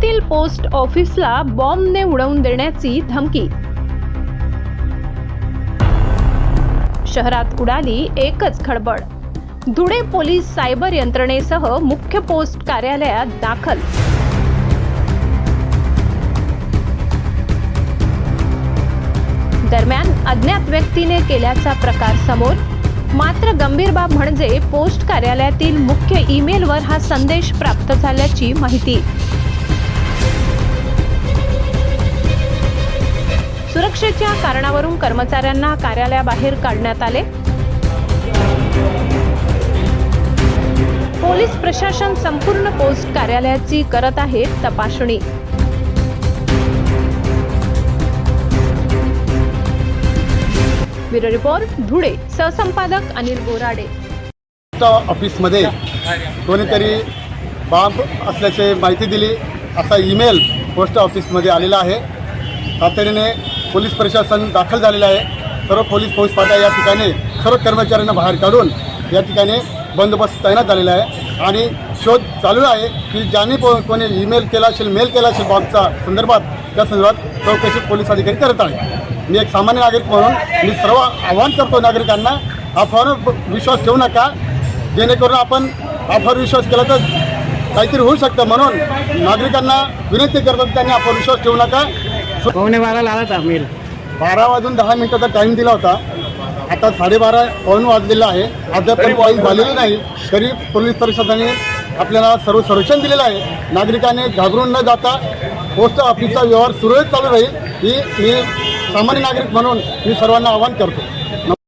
धुळ्यातील post ऑफिसला बॉम्बने उडवून देण्याची धमकी। शहरात उडाली एकच खळबळ। धुळे पोलीस सायबर यंत्रणेसह मुख्य पोस्ट कार्यालयात दाखल। दरम्यान अज्ञात व्यक्तीने केल्याचा प्रकार समोर। मात्र गंभीर बाब म्हणजे पोस्ट कार्यालयातील मुख्य ईमेलवर हा संदेश प्राप्त झाल्याची माहिती। सुरक्षेच्या कारणावरून कर्मचाऱ्यांना कार्यालयाबाहेर काढण्यात आले। पोलीस प्रशासन संपूर्ण पोस्ट कार्यालयाची करत आहे तपासणी। ब्युरो रिपोर्ट धुळे, सहसंपादक अनिल बोराडे। ऑफिसमध्ये कोणीतरी बॉम्ब असल्याची माहिती दिली असा ईमेल पोस्ट ऑफिसमध्ये आलेला आहे। तातडीने पोलीस प्रशासन दाखल झालेलं आहे। सर्व पोलीस फौजफाटा या ठिकाणी सर्व कर्मचाऱ्यांना बाहेर काढून या ठिकाणी बंदोबस्त तैनात झालेला आहे आणि शोध चालू आहे की ज्यांनी कोणी ईमेल केला असेल, मेल केला असेल बॉम्बच्या संदर्भात, त्या संदर्भात चौकशी पोलीस अधिकारी करत आहेत। मी एक सामान्य नागरिक म्हणून मी सर्व आवाहन करतो नागरिकांना, अफवावर विश्वास ठेवू नका, जेणेकरून आपण अफवावर विश्वास केला तर काहीतरी होऊ शकतं। म्हणून नागरिकांना विनंती करतो की त्यांनी अफवावर विश्वास ठेवू नका। 12:15 आला था मेल। 12 वाजून 10 मिनिटाचा टाईम दिला होता, आता 12:30 वाजलेला आहे, अद्याप काहीच झालेलं नाही। तरी पोलीस प्रशासनाने आपल्याला सर्व संरक्षण दिलेलं आहे। नागरिकांनी घाबरून न जाता पोस्ट ऑफिसचा व्यवहार सुरळीत चालू राहील ही मी सामान्य नागरिक म्हणून मी सर्वांना आवाहन करतो।